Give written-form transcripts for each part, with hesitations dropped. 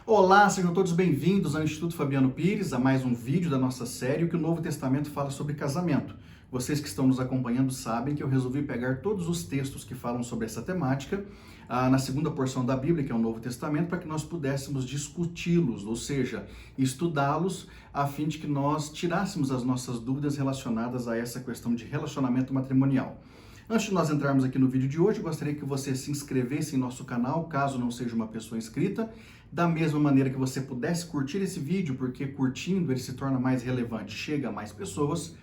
Olá, sejam todos bem-vindos ao Instituto Fabiano Pires, a mais um vídeo da nossa série, o que o Novo Testamento fala sobre casamento. Vocês que estão nos acompanhando sabem que eu resolvi pegar todos os textos que falam sobre essa temática, na segunda porção da Bíblia, que é o Novo Testamento, para que nós pudéssemos discuti-los, ou seja, estudá-los, a fim de que nós tirássemos as nossas dúvidas relacionadas a essa questão de relacionamento matrimonial. Antes de nós entrarmos aqui no vídeo de hoje, eu gostaria que você se inscrevesse em nosso canal, caso não seja uma pessoa inscrita, da mesma maneira que você pudesse curtir esse vídeo, porque curtindo ele se torna mais relevante, chega a mais pessoas,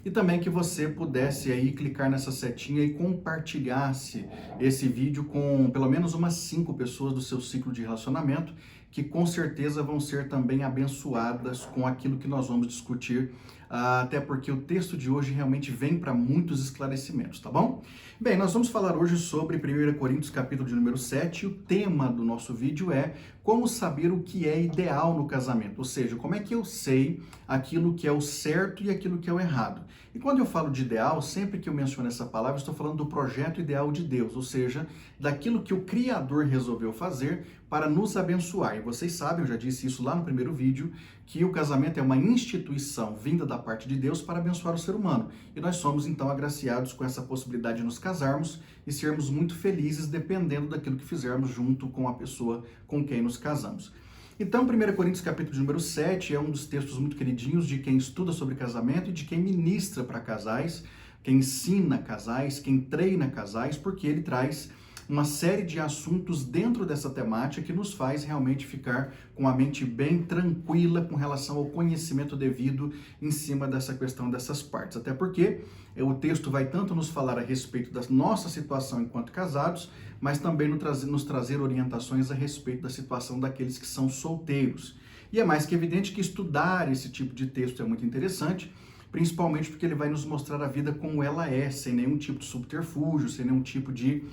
e também que você pudesse aí clicar nessa setinha e compartilhasse esse vídeo com pelo menos umas 5 pessoas do seu ciclo de relacionamento, que com certeza vão ser também abençoadas com aquilo que nós vamos discutir, até porque o texto de hoje realmente vem para muitos esclarecimentos, tá bom? Bem, nós vamos falar hoje sobre 1 Coríntios capítulo de número 7, e o tema do nosso vídeo é como saber o que é ideal no casamento, ou seja, como é que eu sei aquilo que é o certo e aquilo que é o errado. E quando eu falo de ideal, sempre que eu menciono essa palavra, eu estou falando do projeto ideal de Deus, ou seja, daquilo que o Criador resolveu fazer para nos abençoar. E vocês sabem, eu já disse isso lá no primeiro vídeo, que o casamento é uma instituição vinda da parte de Deus para abençoar o ser humano. E nós somos então agraciados com essa possibilidade de nos casarmos e sermos muito felizes dependendo daquilo que fizermos junto com a pessoa com quem nos casamos. Então, 1 Coríntios capítulo de número 7 é um dos textos muito queridinhos de quem estuda sobre casamento e de quem ministra para casais, quem ensina casais, quem treina casais, porque ele traz uma série de assuntos dentro dessa temática que nos faz realmente ficar com a mente bem tranquila com relação ao conhecimento devido em cima dessa questão dessas partes. Até porque o texto vai tanto nos falar a respeito da nossa situação enquanto casados, mas também nos trazer orientações a respeito da situação daqueles que são solteiros. E é mais que evidente que estudar esse tipo de texto é muito interessante, principalmente porque ele vai nos mostrar a vida como ela é, sem nenhum tipo de subterfúgio, sem nenhum tipo de,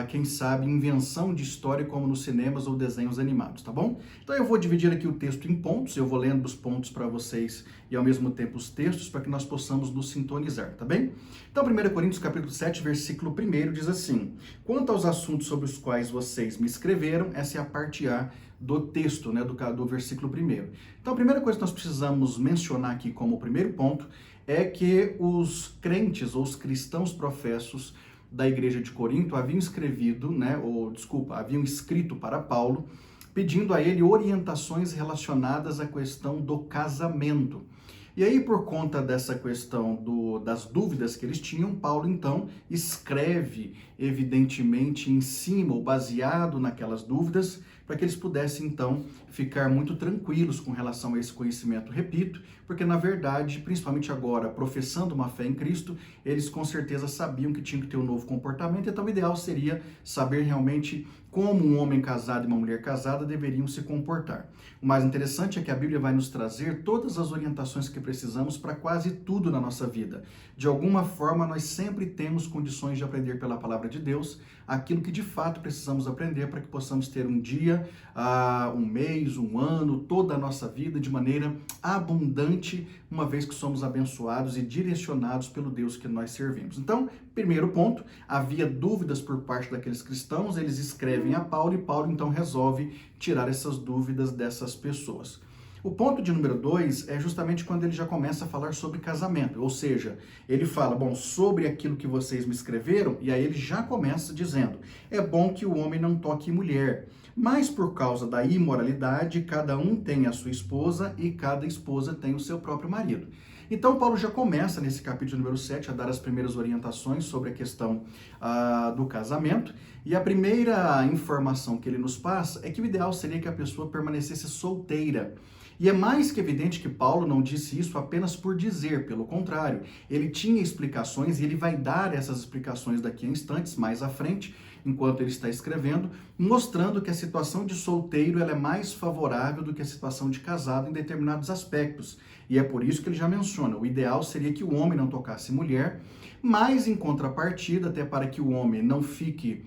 quem sabe, invenção de história como nos cinemas ou desenhos animados, tá bom? Então eu vou dividir aqui o texto em pontos, eu vou lendo os pontos para vocês e ao mesmo tempo os textos para que nós possamos nos sintonizar, tá bem? Então 1 Coríntios capítulo 7, versículo 1 diz assim: quanto aos assuntos sobre os quais vocês me escreveram, essa é a parte A do texto, né, do versículo 1. Então, a primeira coisa que nós precisamos mencionar aqui como primeiro ponto é que os crentes ou os cristãos professos da igreja de Corinto haviam haviam escrito para Paulo, pedindo a ele orientações relacionadas à questão do casamento. E aí, por conta dessa questão das dúvidas que eles tinham, Paulo, então, escreve, evidentemente, em cima ou baseado naquelas dúvidas, para que eles pudessem, então, ficar muito tranquilos com relação a esse conhecimento. Repito, porque, na verdade, principalmente agora, professando uma fé em Cristo, eles com certeza sabiam que tinham que ter um novo comportamento, então o ideal seria saber realmente como um homem casado e uma mulher casada deveriam se comportar. O mais interessante é que a Bíblia vai nos trazer todas as orientações que precisamos para quase tudo na nossa vida. De alguma forma, nós sempre temos condições de aprender pela palavra de Deus aquilo que de fato precisamos aprender para que possamos ter um dia, um mês, um ano, toda a nossa vida de maneira abundante, uma vez que somos abençoados e direcionados pelo Deus que nós servimos. Então, primeiro ponto, havia dúvidas por parte daqueles cristãos, eles escrevem a Paulo e Paulo então resolve tirar essas dúvidas dessas pessoas. O ponto de número 2 é justamente quando ele já começa a falar sobre casamento, ou seja, ele fala, bom, sobre aquilo que vocês me escreveram, e aí ele já começa dizendo, é bom que o homem não toque mulher, mas por causa da imoralidade, cada um tem a sua esposa e cada esposa tem o seu próprio marido. Então, Paulo já começa nesse capítulo número 7 a dar as primeiras orientações sobre a questão do casamento. E a primeira informação que ele nos passa é que o ideal seria que a pessoa permanecesse solteira. E é mais que evidente que Paulo não disse isso apenas por dizer, pelo contrário, ele tinha explicações e ele vai dar essas explicações daqui a instantes, mais à frente, enquanto ele está escrevendo, mostrando que a situação de solteiro ela é mais favorável do que a situação de casado em determinados aspectos. E é por isso que ele já menciona, o ideal seria que o homem não tocasse mulher, mas em contrapartida, até para que o homem não fique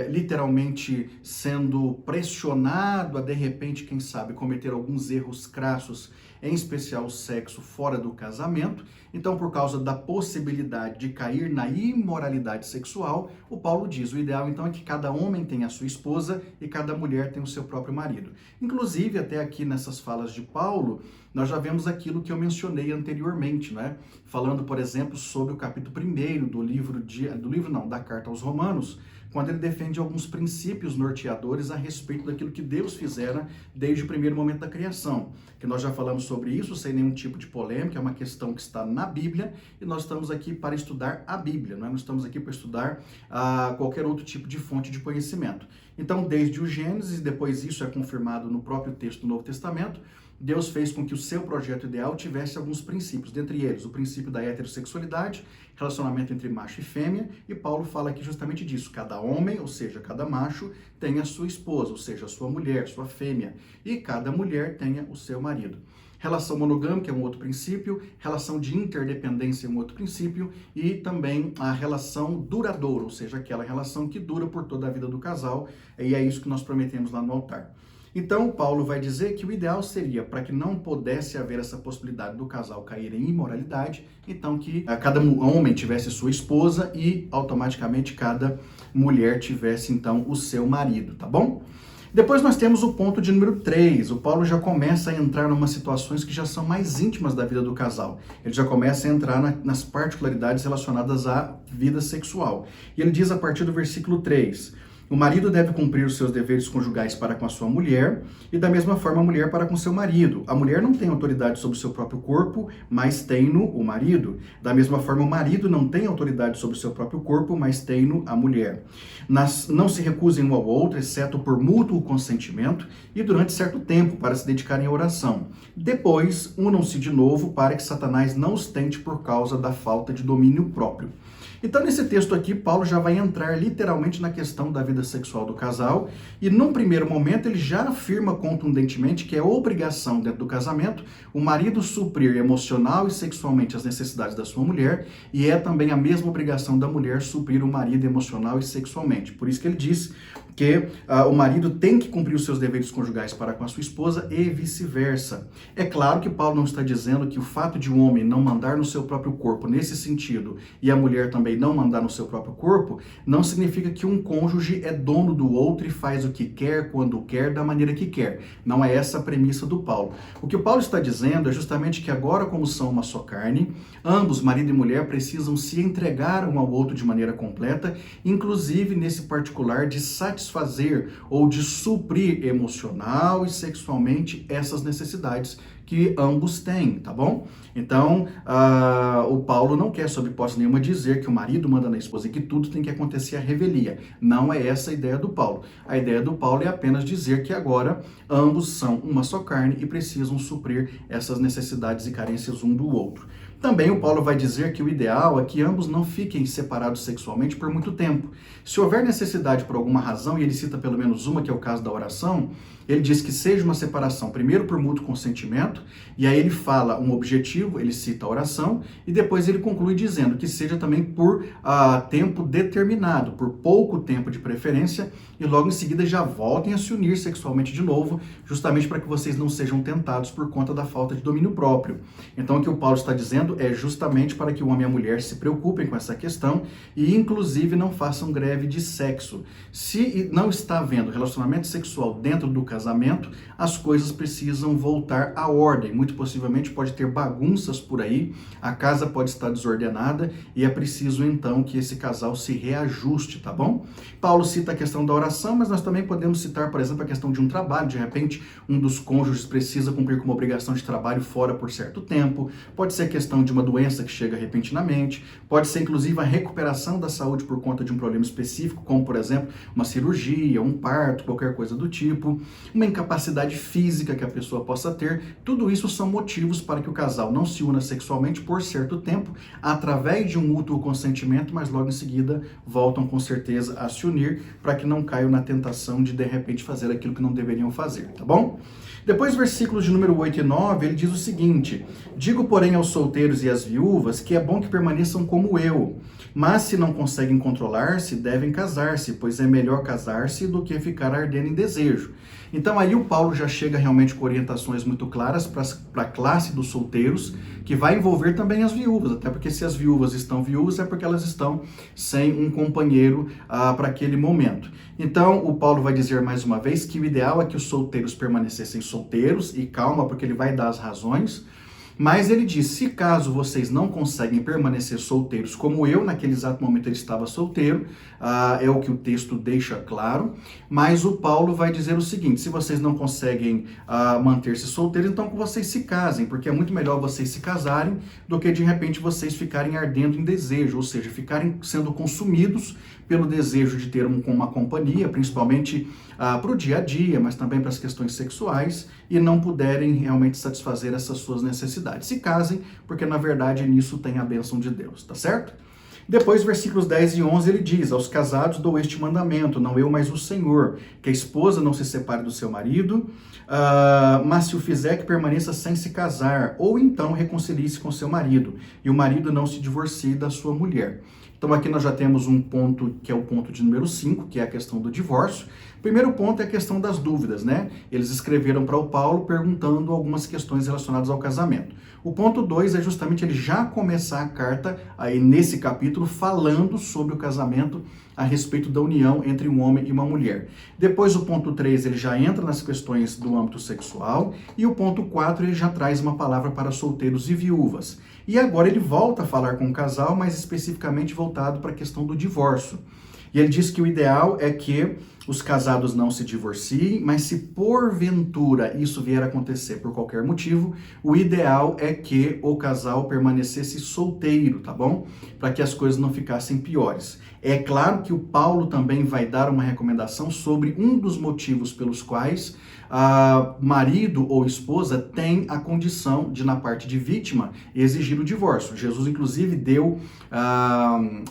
literalmente sendo pressionado a de repente, quem sabe, cometer alguns erros crassos em especial o sexo fora do casamento. Então, por causa da possibilidade de cair na imoralidade sexual, o Paulo diz, o ideal então é que cada homem tenha a sua esposa e cada mulher tenha o seu próprio marido. Inclusive, até aqui nessas falas de Paulo, nós já vemos aquilo que eu mencionei anteriormente, né? Falando, por exemplo, sobre o capítulo 1 da carta aos Romanos, quando ele defende alguns princípios norteadores a respeito daquilo que Deus fizera desde o primeiro momento da criação. Que nós já falamos sobre isso sem nenhum tipo de polêmica, é uma questão que está na Bíblia e nós estamos aqui para estudar a Bíblia, não estamos aqui para estudar qualquer outro tipo de fonte de conhecimento. Então, desde o Gênesis, depois isso é confirmado no próprio texto do Novo Testamento, Deus fez com que o seu projeto ideal tivesse alguns princípios, dentre eles o princípio da heterossexualidade, relacionamento entre macho e fêmea, e Paulo fala aqui justamente disso, cada homem, ou seja, cada macho, tem a sua esposa, ou seja, a sua mulher, sua fêmea, e cada mulher tenha o seu marido. Relação monogâmica é um outro princípio, relação de interdependência é um outro princípio, e também a relação duradoura, ou seja, aquela relação que dura por toda a vida do casal, e é isso que nós prometemos lá no altar. Então, Paulo vai dizer que o ideal seria, para que não pudesse haver essa possibilidade do casal cair em imoralidade, então que cada homem tivesse sua esposa e automaticamente cada mulher tivesse então o seu marido, tá bom? Depois nós temos o ponto de número 3. O Paulo já começa a entrar em umas situações que já são mais íntimas da vida do casal. Ele já começa a entrar nas particularidades relacionadas à vida sexual. E ele diz a partir do versículo 3... O marido deve cumprir os seus deveres conjugais para com a sua mulher e da mesma forma a mulher para com seu marido. A mulher não tem autoridade sobre o seu próprio corpo, mas tem-no o marido. Da mesma forma o marido não tem autoridade sobre o seu próprio corpo, mas tem-no a mulher. Não se recusem um ao outro, exceto por mútuo consentimento e durante certo tempo para se dedicarem à oração. Depois, unam-se de novo para que Satanás não os tente por causa da falta de domínio próprio. Então, nesse texto aqui, Paulo já vai entrar literalmente na questão da vida sexual do casal e, num primeiro momento, ele já afirma contundentemente que é obrigação dentro do casamento o marido suprir emocional e sexualmente as necessidades da sua mulher e é também a mesma obrigação da mulher suprir o marido emocional e sexualmente. Por isso que ele diz que o marido tem que cumprir os seus deveres conjugais para com a sua esposa e vice-versa. É claro que Paulo não está dizendo que o fato de um homem não mandar no seu próprio corpo nesse sentido e a mulher também não mandar no seu próprio corpo, não significa que um cônjuge é dono do outro e faz o que quer, quando quer, da maneira que quer. Não é essa a premissa do Paulo. O que o Paulo está dizendo é justamente que agora, como são uma só carne, ambos, marido e mulher, precisam se entregar um ao outro de maneira completa, inclusive nesse particular de satisfazer ou de suprir emocional e sexualmente essas necessidades que ambos têm, tá bom? Então, o Paulo não quer, sob hipótese nenhuma, dizer que o marido manda na esposa e que tudo tem que acontecer à revelia. Não é essa a ideia do Paulo. A ideia do Paulo é apenas dizer que agora ambos são uma só carne e precisam suprir essas necessidades e carências um do outro. Também o Paulo vai dizer que o ideal é que ambos não fiquem separados sexualmente por muito tempo. Se houver necessidade por alguma razão, e ele cita pelo menos uma, que é o caso da oração, ele diz que seja uma separação, primeiro por mútuo consentimento, e aí ele fala um objetivo, ele cita a oração, e depois ele conclui dizendo que seja também por tempo determinado, por pouco tempo de preferência, e logo em seguida já voltem a se unir sexualmente de novo, justamente para que vocês não sejam tentados por conta da falta de domínio próprio. Então o que o Paulo está dizendo é justamente para que o homem e a mulher se preocupem com essa questão e inclusive não façam greve de sexo. Se não está havendo relacionamento sexual dentro do casamento, as coisas precisam voltar à ordem. Muito possivelmente pode ter bagunças por aí, a casa pode estar desordenada e é preciso então que esse casal se reajuste, tá bom? Paulo cita a questão da oração, mas nós também podemos citar, por exemplo, a questão de um trabalho. De repente, um dos cônjuges precisa cumprir com uma obrigação de trabalho fora por certo tempo, pode ser questão de uma doença que chega repentinamente, pode ser inclusive a recuperação da saúde por conta de um problema específico, como por exemplo, uma cirurgia, um parto, qualquer coisa do tipo, uma incapacidade física que a pessoa possa ter. Tudo isso são motivos para que o casal não se una sexualmente por certo tempo, através de um mútuo consentimento, mas logo em seguida voltam com certeza a se unir para que não caiam na tentação de repente fazer aquilo que não deveriam fazer, tá bom? Depois, versículos de número 8 e 9, ele diz o seguinte: digo, porém, aos solteiros e às viúvas que é bom que permaneçam como eu, mas se não conseguem controlar-se, devem casar-se, pois é melhor casar-se do que ficar ardendo em desejo. Então aí o Paulo já chega realmente com orientações muito claras para a classe dos solteiros, que vai envolver também as viúvas, até porque se as viúvas estão viúvas é porque elas estão sem um companheiro para aquele momento. Então o Paulo vai dizer mais uma vez que o ideal é que os solteiros permanecessem solteiros, e calma, porque ele vai dar as razões. Mas ele diz, se caso vocês não conseguem permanecer solteiros como eu, naquele exato momento ele estava solteiro, é o que o texto deixa claro, mas o Paulo vai dizer o seguinte: se vocês não conseguem manter-se solteiros, então que vocês se casem, porque é muito melhor vocês se casarem do que de repente vocês ficarem ardendo em desejo, ou seja, ficarem sendo consumidos pelo desejo de ter uma companhia, principalmente para o dia a dia, mas também para as questões sexuais, e não puderem realmente satisfazer essas suas necessidades. Se casem, porque na verdade nisso tem a bênção de Deus, tá certo? Depois, versículos 10 e 11, ele diz: aos casados dou este mandamento, não eu, mas o Senhor, que a esposa não se separe do seu marido, mas se o fizer, que permaneça sem se casar, ou então reconcilie-se com seu marido, e o marido não se divorcie da sua mulher. Então aqui nós já temos um ponto que é o ponto de número 5, que é a questão do divórcio. O primeiro ponto é a questão das dúvidas, né? Eles escreveram para o Paulo perguntando algumas questões relacionadas ao casamento. O ponto 2 é justamente ele já começar a carta aí nesse capítulo falando sobre o casamento a respeito da união entre um homem e uma mulher. Depois o ponto 3 ele já entra nas questões do âmbito sexual, e o ponto 4 ele já traz uma palavra para solteiros e viúvas. E agora ele volta a falar com o casal, mas especificamente voltado para a questão do divórcio. E ele diz que o ideal é que os casados não se divorciem, mas se porventura isso vier a acontecer por qualquer motivo, o ideal é que o casal permanecesse solteiro, tá bom? Para que as coisas não ficassem piores. É claro que o Paulo também vai dar uma recomendação sobre um dos motivos pelos quais marido ou esposa tem a condição de, na parte de vítima, exigir o divórcio. Jesus, inclusive, deu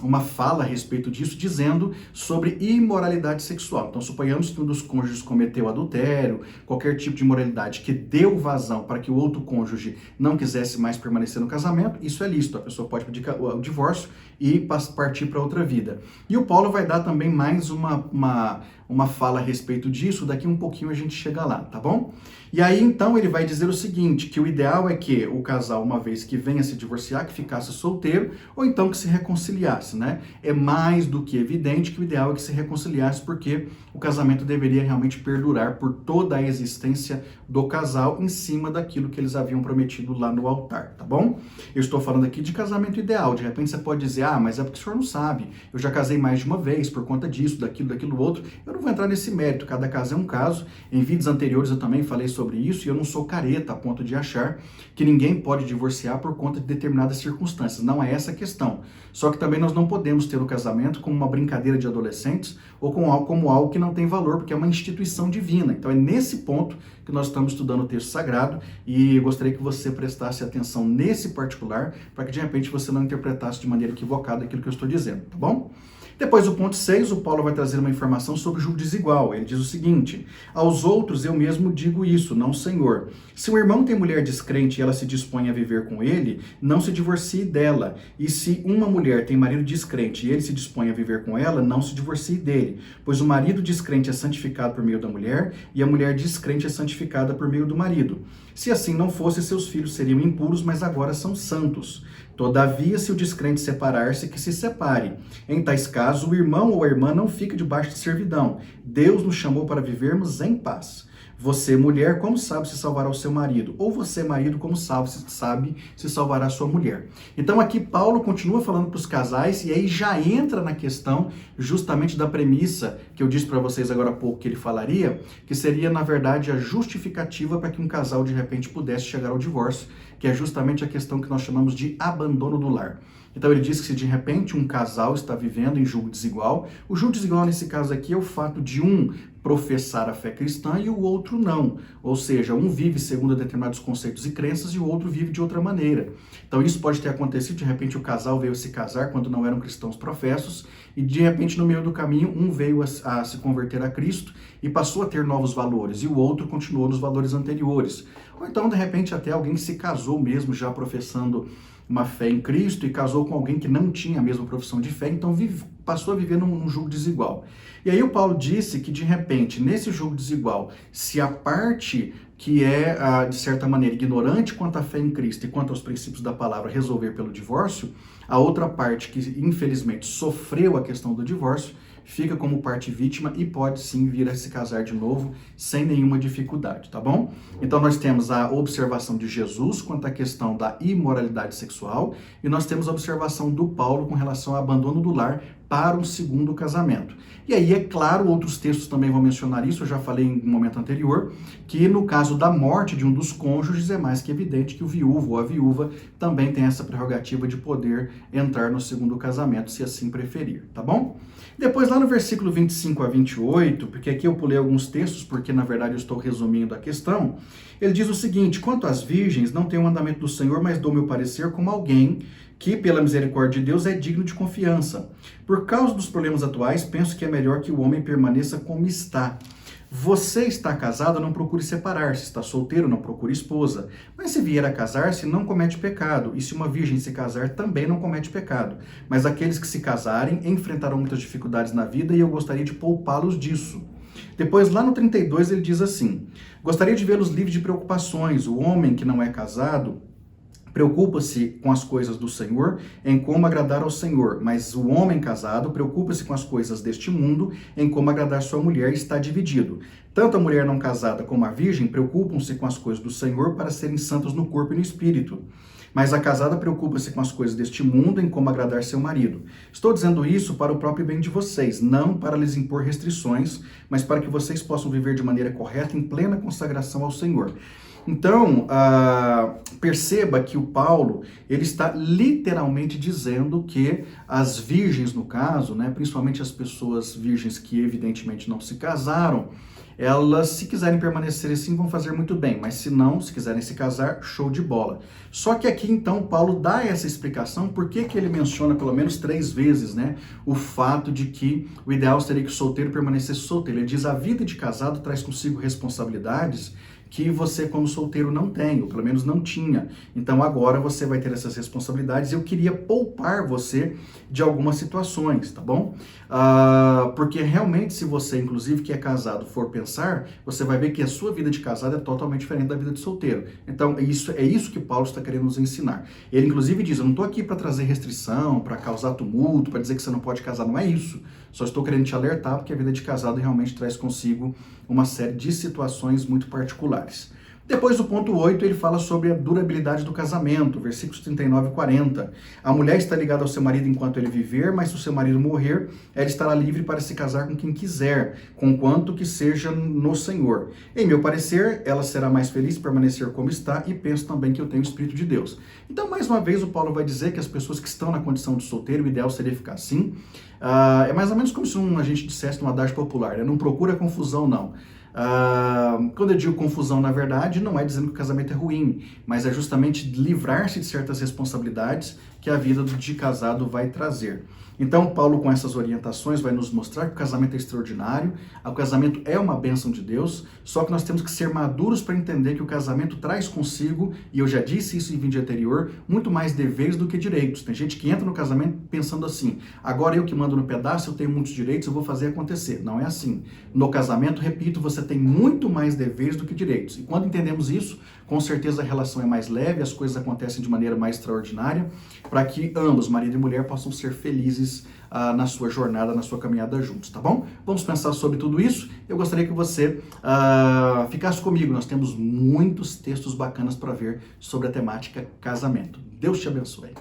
uma fala a respeito disso, dizendo sobre imoralidade sexual. Então, suponhamos que um dos cônjuges cometeu adultério, qualquer tipo de imoralidade que deu vazão para que o outro cônjuge não quisesse mais permanecer no casamento, isso é lícito. A pessoa pode pedir o divórcio e partir para outra vida. E o Paulo vai dar também mais uma fala a respeito disso, daqui um pouquinho a gente chega lá, tá bom? E aí, então, ele vai dizer o seguinte, que o ideal é que o casal, uma vez que venha se divorciar, que ficasse solteiro, ou então que se reconciliasse, né? É mais do que evidente que o ideal é que se reconciliasse, porque o casamento deveria realmente perdurar por toda a existência do casal, em cima daquilo que eles haviam prometido lá no altar, tá bom? Eu estou falando aqui de casamento ideal. De repente você pode dizer, mas é porque o senhor não sabe, eu já casei mais de uma vez por conta disso, daquilo outro. Eu não vou entrar nesse mérito, cada caso é um caso. Em vídeos anteriores eu também falei sobre isso, e eu não sou careta a ponto de achar que ninguém pode divorciar por conta de determinadas circunstâncias. Não é essa a questão. Só que também nós não podemos ter o casamento como uma brincadeira de adolescentes ou como algo que não tem valor, porque é uma instituição divina. Então é nesse ponto que nós estamos estudando o texto sagrado, e eu gostaria que você prestasse atenção nesse particular, para que de repente você não interpretasse de maneira equivocada aquilo que eu estou dizendo, tá bom? Depois do ponto 6, o Paulo vai trazer uma informação sobre o julgo desigual. Ele diz o seguinte: aos outros eu mesmo digo isso, não o Senhor. Se um irmão tem mulher descrente e ela se dispõe a viver com ele, não se divorcie dela. E se uma mulher tem marido descrente e ele se dispõe a viver com ela, não se divorcie dele. Pois o marido descrente é santificado por meio da mulher, e a mulher descrente é santificada por meio do marido. Se assim não fosse, seus filhos seriam impuros, mas agora são santos. Todavia, se o descrente separar-se, que se separe. Em tais casos, o irmão ou a irmã não fica debaixo de servidão. Deus nos chamou para vivermos em paz. Você, mulher, como sabe se salvará o seu marido? Ou você, marido, como sabe se salvará a sua mulher? Então aqui Paulo continua falando para os casais, e aí já entra na questão justamente da premissa que eu disse para vocês agora há pouco que ele falaria, que seria, na verdade, a justificativa para que um casal de repente pudesse chegar ao divórcio, que é justamente a questão que nós chamamos de abandono do lar. Então ele diz que se de repente um casal está vivendo em julgo desigual, o julgo desigual nesse caso aqui é o fato de um professar a fé cristã e o outro não. Ou seja, um vive segundo determinados conceitos e crenças e o outro vive de outra maneira. Então isso pode ter acontecido, de repente o casal veio se casar quando não eram cristãos professos e de repente no meio do caminho um veio a se converter a Cristo e passou a ter novos valores e o outro continuou nos valores anteriores. Ou então de repente até alguém se casou mesmo já professando uma fé em Cristo e casou com alguém que não tinha a mesma profissão de fé, então passou a viver num julgo desigual. E aí o Paulo disse que, de repente, nesse julgo desigual, se a parte que é, de certa maneira, ignorante quanto à fé em Cristo e quanto aos princípios da palavra resolver pelo divórcio, a outra parte que, infelizmente, sofreu a questão do divórcio, fica como parte vítima e pode sim vir a se casar de novo sem nenhuma dificuldade, tá bom? Então nós temos a observação de Jesus quanto à questão da imoralidade sexual e nós temos a observação do Paulo com relação ao abandono do lar para um segundo casamento. E aí, é claro, outros textos também vão mencionar isso, eu já falei em um momento anterior, que no caso da morte de um dos cônjuges é mais que evidente que o viúvo ou a viúva também tem essa prerrogativa de poder entrar no segundo casamento, se assim preferir, tá bom? Depois, lá no versículo 25 a 28, porque aqui eu pulei alguns textos, porque na verdade eu estou resumindo a questão, ele diz o seguinte: quanto às virgens, não tenho o mandamento do Senhor, mas dou meu parecer como alguém que, pela misericórdia de Deus, é digno de confiança. Por causa dos problemas atuais, penso que é melhor que o homem permaneça como está. Você está casado, não procure separar-se. Está solteiro, não procure esposa. Mas se vier a casar-se, não comete pecado. E se uma virgem se casar, também não comete pecado. Mas aqueles que se casarem enfrentarão muitas dificuldades na vida e eu gostaria de poupá-los disso. Depois, lá no 32, ele diz assim: gostaria de vê-los livres de preocupações. O homem que não é casado preocupa-se com as coisas do Senhor, em como agradar ao Senhor, mas o homem casado preocupa-se com as coisas deste mundo, em como agradar sua mulher, e está dividido. Tanto a mulher não casada como a virgem preocupam-se com as coisas do Senhor para serem santas no corpo e no espírito. Mas a casada preocupa-se com as coisas deste mundo, em como agradar seu marido. Estou dizendo isso para o próprio bem de vocês, não para lhes impor restrições, mas para que vocês possam viver de maneira correta, em plena consagração ao Senhor. Então, perceba que o Paulo, ele está literalmente dizendo que as virgens, no caso, né, principalmente as pessoas virgens que evidentemente não se casaram, elas, se quiserem permanecer assim, vão fazer muito bem, mas se não, se quiserem se casar, show de bola. Só que aqui, então, Paulo dá essa explicação, por que ele menciona pelo menos 3 vezes, né, o fato de que o ideal seria que o solteiro permanecesse solteiro. Ele diz: a vida de casado traz consigo responsabilidades que você, como solteiro, não tem, ou pelo menos não tinha. Então agora você vai ter essas responsabilidades. Eu queria poupar você de algumas situações, tá bom? Porque realmente, se você, inclusive, que é casado, for pensar, você vai ver que a sua vida de casado é totalmente diferente da vida de solteiro. Então é isso que Paulo está querendo nos ensinar. Ele, inclusive, diz: eu não estou aqui para trazer restrição, para causar tumulto, para dizer que você não pode casar. Não é isso. Só estou querendo te alertar, porque a vida de casado realmente traz consigo uma série de situações muito particulares. Depois do ponto 8, ele fala sobre a durabilidade do casamento, versículos 39 e 40. A mulher está ligada ao seu marido enquanto ele viver, mas se o seu marido morrer, ela estará livre para se casar com quem quiser, conquanto que seja no Senhor. Em meu parecer, ela será mais feliz permanecer como está, e penso também que eu tenho o Espírito de Deus. Então, mais uma vez, o Paulo vai dizer que as pessoas que estão na condição de solteiro, o ideal seria ficar assim. É mais ou menos como se a gente dissesse num adágio popular, né? Não procura confusão, não. Quando eu digo confusão, na verdade, não é dizendo que o casamento é ruim, mas é justamente livrar-se de certas responsabilidades que a vida de casado vai trazer. Então, Paulo, com essas orientações, vai nos mostrar que o casamento é extraordinário, o casamento é uma bênção de Deus, só que nós temos que ser maduros para entender que o casamento traz consigo, e eu já disse isso em vídeo anterior, muito mais deveres do que direitos. Tem gente que entra no casamento pensando assim: agora eu que mando no pedaço, eu tenho muitos direitos, eu vou fazer acontecer. Não é assim. No casamento, repito, você tem muito mais deveres do que direitos. E quando entendemos isso, com certeza a relação é mais leve, as coisas acontecem de maneira mais extraordinária, para que ambos, marido e mulher, possam ser felizes na sua jornada, na sua caminhada juntos, tá bom? Vamos pensar sobre tudo isso. Eu gostaria que você ficasse comigo. Nós temos muitos textos bacanas para ver sobre a temática casamento. Deus te abençoe.